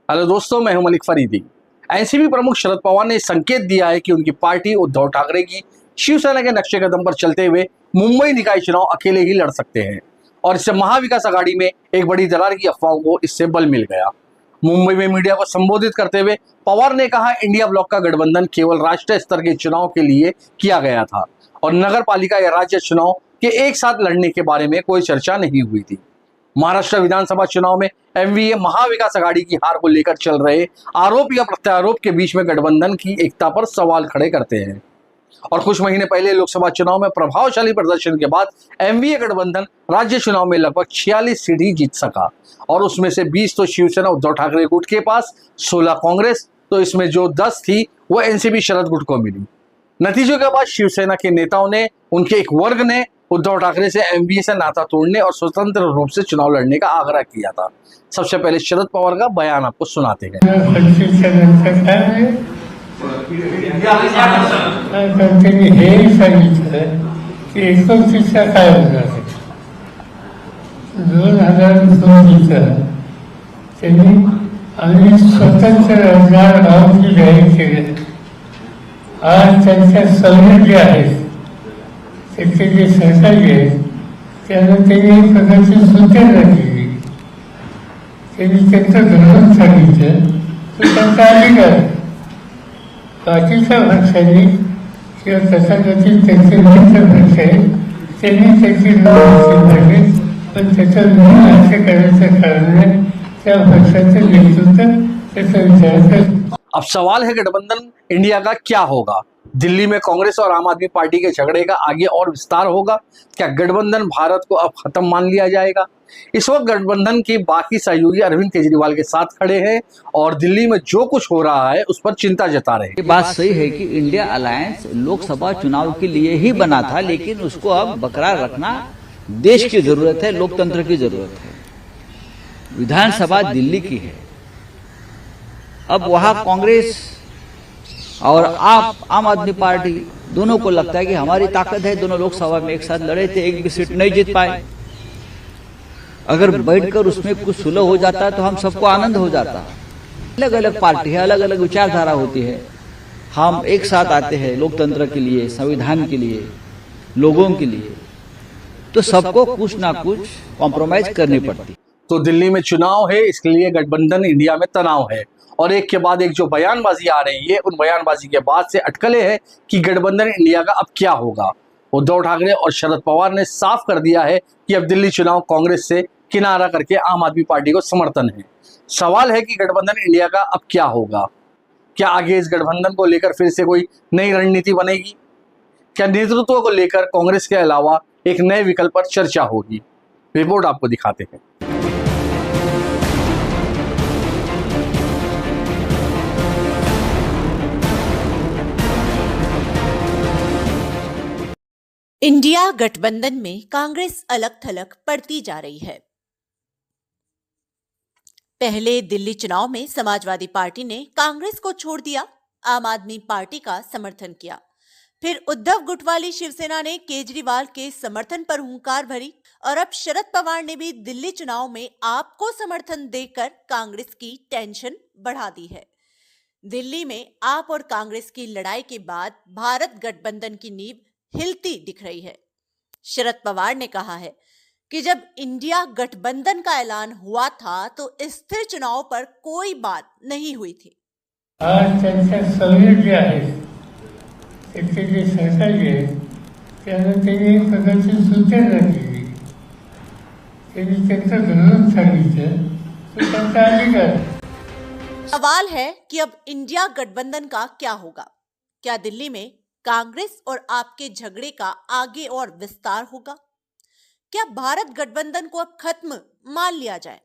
Hello दोस्तों, मैं हूं मलिक फरीदी। एनसीपी प्रमुख शरद पवार ने संकेत दिया है कि उनकी पार्टी उद्धव ठाकरे की शिवसेना के नक्शे कदम पर चलते हुए मुंबई निकाय चुनाव अकेले ही लड़ सकते हैं और इससे महाविकास आघाड़ी में एक बड़ी दरार की अफवाहों को इससे बल मिल गया। मुंबई में मीडिया को संबोधित करते हुए पवार ने कहा, इंडिया ब्लॉक का गठबंधन केवल राष्ट्रीय स्तर के चुनाव के लिए किया गया था और नगर पालिका या राज्य चुनाव के एक साथ लड़ने के बारे में कोई चर्चा नहीं हुई थी। महाराष्ट्र विधानसभा चुनाव में एमवीए महाविकास आघाड़ी की हार को लेकर चल रहे आरोप या प्रत्यारोप के बीच में गठबंधन की एकता पर सवाल खड़े करते हैं और कुछ महीने पहले लोकसभा चुनाव में प्रभावशाली प्रदर्शन के बाद एमवीए गठबंधन राज्य चुनाव में लगभग 46 सीट ही जीत सका और उसमें से 20 तो शिवसेना उद्धव ठाकरे गुट के पास, 16 कांग्रेस, तो इसमें जो 10 थी वो एनसीपी शरद गुट को मिली। नतीजों के बाद शिवसेना के नेताओं ने, उनके एक वर्ग ने उद्धव ठाकरे से एमवीए से नाता तोड़ने और स्वतंत्र रूप से चुनाव लड़ने का आग्रह किया था। सबसे पहले शरद पवार का बयान आपको सुनाते हैं। स्वतंत्र रोजगार भाव की जाहीर केले आज त्यांच्या सौलभ्य आहेत त्याचे जे सहकार्य आहे त्याला त्यांनी एक प्रकारची सूचना केली, त्यांनी त्यांचं धोरण सांगितलं, तो त्यांचा अधिकार। बाकीच्या पक्षांनी किंवा तथाकथित त्यांचे मित्र पक्ष आहेत त्यांनी त्याची मांडली, पण त्याचं न असं करायचं कारण आहे त्या पक्षाचं नेतृत्व त्याचा विचार करतं। अब सवाल है, गठबंधन इंडिया का क्या होगा? दिल्ली में कांग्रेस और आम आदमी पार्टी के झगड़े का आगे और विस्तार होगा? क्या गठबंधन भारत को अब खत्म मान लिया जाएगा? इस वक्त गठबंधन के बाकी सहयोगी अरविंद केजरीवाल के साथ खड़े हैं और दिल्ली में जो कुछ हो रहा है उस पर चिंता जता रहे हैं। ये बात सही है कि इंडिया अलायंस लोकसभा चुनाव के लिए ही बना था, लेकिन उसको अब बरकरार रखना देश की जरूरत है, लोकतंत्र की जरूरत है। विधानसभा दिल्ली की है, अब वहां कांग्रेस और आम आदमी पार्टी दोनों को लगता है कि हमारी ताकत है, दोनों लोकसभा में एक साथ लड़े थे, एक भी सीट नहीं जीत पाए। अगर बैठकर उसमें कुछ सुलह हो जाता तो हम सबको आनंद हो जाता। अलग अलग पार्टी है, अलग अलग विचारधारा होती है, हम एक साथ आते हैं लोकतंत्र के लिए, संविधान के लिए, लोगों के लिए, तो सबको कुछ ना कुछ कॉम्प्रोमाइज करनी पड़ती। तो दिल्ली में चुनाव है, इसके लिए गठबंधन इंडिया में तनाव है और एक के बाद एक जो बयानबाजी आ रही है, उन बयानबाजी के बाद से अटकलें हैं कि गठबंधन इंडिया का अब क्या होगा। उद्धव ठाकरे और शरद पवार ने साफ कर दिया है कि अब दिल्ली चुनाव कांग्रेस से किनारा करके आम आदमी पार्टी को समर्थन है। सवाल है कि गठबंधन इंडिया का अब क्या होगा? क्या आगे इस गठबंधन को लेकर फिर से कोई नई रणनीति बनेगी? क्या नेतृत्व को लेकर कांग्रेस के अलावा एक नए विकल्प पर चर्चा होगी? रिपोर्ट आपको दिखाते हैं। इंडिया गठबंधन में कांग्रेस अलग थलग पड़ती जा रही है। पहले दिल्ली चुनाव में समाजवादी पार्टी ने कांग्रेस को छोड़ दिया, आम आदमी पार्टी का समर्थन किया। फिर उद्धव गुट वाली शिवसेना ने केजरीवाल के समर्थन पर हुंकार भरी और अब शरद पवार ने भी दिल्ली चुनाव में आपको समर्थन देकर कांग्रेस की टेंशन बढ़ा दी है। दिल्ली में आप और कांग्रेस की लड़ाई के बाद भारत गठबंधन की नींव हिलती दिख रही है। शरद पवार ने कहा है कि जब इंडिया गठबंधन का ऐलान हुआ था तो स्थिर चुनाव पर कोई बात नहीं हुई थी। आज त्यांच्या सौलभ्य आहेत त्याचे जे सहकार्य आहे त्याला त्यांनी एक प्रकारची सूचना केली, त्यांनी त्यांचं धोरण सांगितलं, तो त्यांचा अधिकार। सवाल है कि अब इंडिया गठबंधन का क्या होगा? क्या दिल्ली में कांग्रेस और आपके झगड़े का आगे और विस्तार होगा? क्या भारत गठबंधन को अब खत्म मान लिया जाए?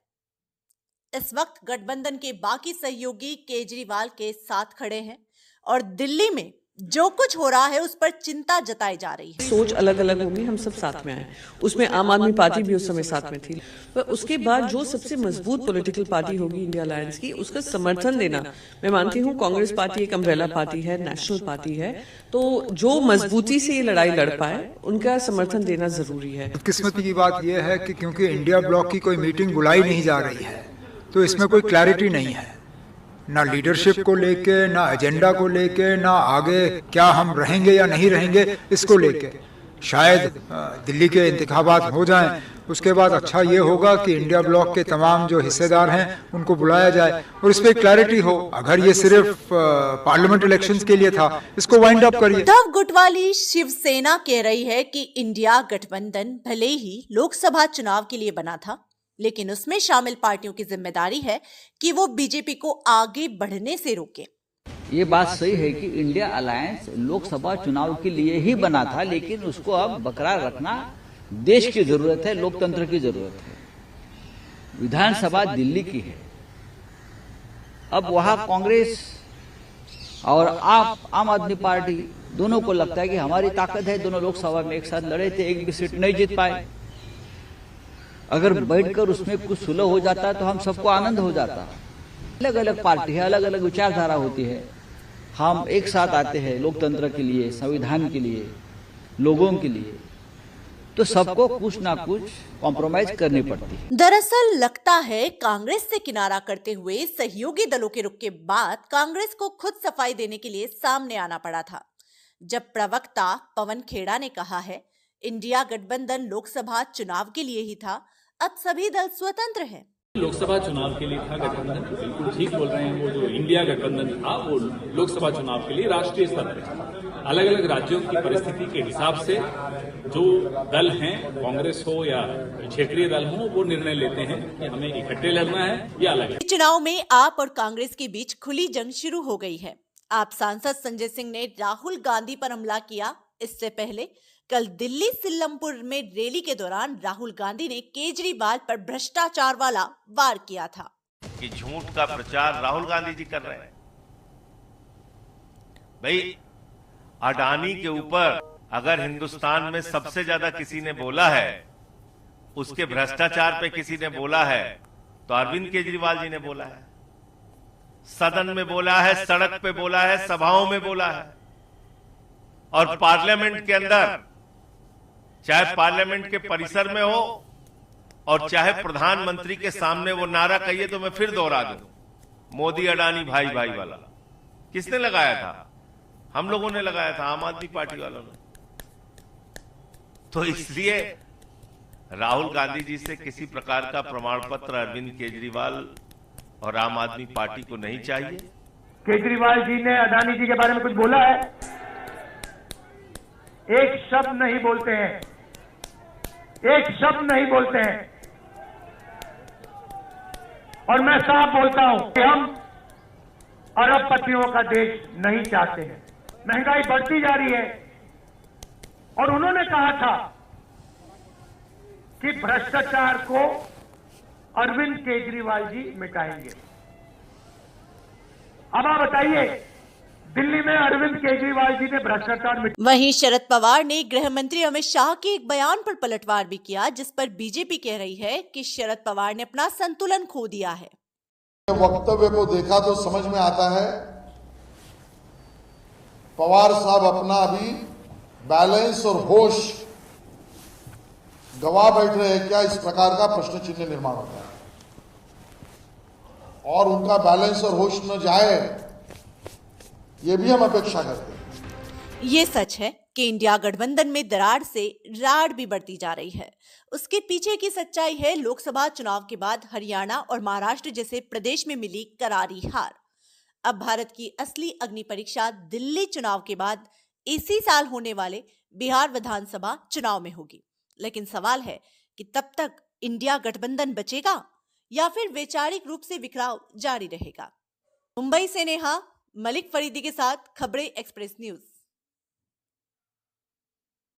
इस वक्त गठबंधन के बाकी सहयोगी केजरीवाल के साथ खड़े हैं और दिल्ली में जो कुछ हो रहा है उस पर चिंता जताई जा रही है। सोच अलग अलग होगी, हम सब साथ में आए, उसमें आम आदमी पार्टी भी उस समय साथ में थी, पर उसके बाद जो सबसे मजबूत पॉलिटिकल पार्टी होगी इंडिया अलायंस की, उसका समर्थन देना, मैं मानती हूँ कांग्रेस पार्टी एक अम्ब्रेला पार्टी है, नेशनल पार्टी है, तो जो मजबूती से ये लड़ाई लड़ पाए उनका समर्थन देना जरूरी है। किस्मत की बात यह है कि क्योंकि इंडिया ब्लॉक की कोई मीटिंग बुलाई नहीं जा रही है तो इसमें कोई क्लैरिटी नहीं है। ना लीडरशिप को लेके, ना एजेंडा को लेके, ना आगे क्या हम रहेंगे या नहीं रहेंगे इसको लेके। शायद दिल्ली के इंतखाबात हो जाएं, उसके बाद अच्छा ये होगा कि इंडिया ब्लॉक के तमाम जो हिस्सेदार हैं उनको बुलाया जाए और इस पे क्लैरिटी हो। अगर ये सिर्फ पार्लियामेंट इलेक्शंस के लिए था, इसको वाइंड अप करिए। उद्धव गुटवाली शिवसेना कह रही है कि इंडिया गठबंधन भले ही लोकसभा चुनाव के लिए बना था, लेकिन उसमें शामिल पार्टियों की जिम्मेदारी है कि वो बीजेपी को आगे बढ़ने से रोके। ये बात सही है कि इंडिया अलायंस लोकसभा चुनाव के लिए ही बना था, लेकिन उसको अब बरकरार रखना देश की जरूरत है, लोकतंत्र की जरूरत है। विधानसभा दिल्ली की है, अब वहां कांग्रेस और आम आदमी पार्टी दोनों को लगता है कि हमारी ताकत है, दोनों लोकसभा में एक साथ लड़े थे, एक भी सीट नहीं जीत पाए। अगर बैठकर उसमें कुछ सुलह हो जाता तो हम सबको आनंद हो जाता। अलग अलग पार्टी है, अलग अलग विचारधारा होती है, हम एक साथ आते हैं लोकतंत्र के लिए, संविधान के लिए, लोगों के लिए, तो सबको कुछ ना कुछ कॉम्प्रोमाइज करनी पड़ती है। दरअसल लगता है कांग्रेस से किनारा करते हुए सहयोगी दलों के रुख के बाद कांग्रेस को खुद सफाई देने के लिए सामने आना पड़ा था, जब प्रवक्ता पवन खेड़ा ने कहा है इंडिया गठबंधन लोकसभा चुनाव के लिए ही था, अब सभी दल स्वतंत्र हैं। लोकसभा चुनाव के लिए था गठबंधन, बिल्कुल ठीक बोल रहे हैं। वो जो इंडिया गठबंधन था वो लोकसभा चुनाव के लिए राष्ट्रीय स्तर पर अलग अलग राज्यों की परिस्थिति के हिसाब से जो दल हैं, कांग्रेस हो या क्षेत्रीय दल हो, वो निर्णय लेते हैं कि हमें इकट्ठे लड़ना है या अलग। चुनाव में आप और कांग्रेस के बीच खुली जंग शुरू हो गई है। आप सांसद संजय सिंह ने राहुल गांधी पर हमला किया। इससे पहले कल दिल्ली सिल्लमपुर में रैली के दौरान राहुल गांधी ने केजरीवाल पर भ्रष्टाचार वाला वार किया था कि झूठ का प्रचार राहुल गांधी जी कर रहे हैं। भाई, अडानी के ऊपर अगर हिंदुस्तान में सबसे ज्यादा किसी ने बोला है, उसके भ्रष्टाचार पे किसी ने बोला है, तो अरविंद केजरीवाल जी ने बोला है। सदन में बोला है, सड़क पे बोला है, सभाओं में बोला है, और पार्लियामेंट के अंदर, चाहे पार्लियामेंट के परिसर में हो और चाहे प्रधानमंत्री के सामने वो नारा कहिए, तो मैं फिर दोहरा दूं, मोदी अडानी भाई भाई वाला किसने लगाया था? हम लोगों ने लगाया था, आम आदमी पार्टी वालों ने। तो इसलिए राहुल गांधी जी से किसी प्रकार का प्रमाण पत्र अरविंद केजरीवाल और आम आदमी पार्टी को नहीं चाहिए। केजरीवाल जी ने अडानी जी के बारे में कुछ बोला है? एक शब्द नहीं बोलते हैं, एक शब्द नहीं बोलते हैं। और मैं साफ बोलता हूं कि हम अरबपतियों का देश नहीं चाहते हैं। महंगाई बढ़ती जा रही है और उन्होंने कहा था कि भ्रष्टाचार को अरविंद केजरीवाल जी मिटाएंगे। अब आप बताइए, दिल्ली में अरविंद केजरीवाल जी ने भ्रष्टाचार वहीं शरद पवार ने गृह मंत्री अमित शाह के एक बयान पर पलटवार भी किया, जिस पर बीजेपी कह रही है कि शरद पवार ने अपना संतुलन खो दिया है। वक्तव्य को देखा तो समझ में आता है पवार साहब अपना अभी बैलेंस और होश गवा बैठ रहे हैं क्या, इस प्रकार का प्रश्न चिन्ह निर्माण होता है। और उनका बैलेंस और होश न जाए, ये भी हम अपेक्षा करते हैं। ये सच है कि इंडिया गठबंधन में दरार से राड़ भी बढ़ती जा रही है। उसके पीछे की सच्चाई है लोकसभा चुनाव के बाद हरियाणा और महाराष्ट्र जैसे प्रदेश में मिली करारी हार। अब भारत की असली अग्नि परीक्षा दिल्ली चुनाव के बाद इसी साल होने वाले बिहार विधानसभा चुनाव में होगी। लेकिन सवाल है कि तब तक इंडिया गठबंधन बचेगा या फिर वैचारिक रूप से बिखराव जारी रहेगा। मुंबई से नेहा मलिक फरीदी के साथ खबरें एक्सप्रेस न्यूज।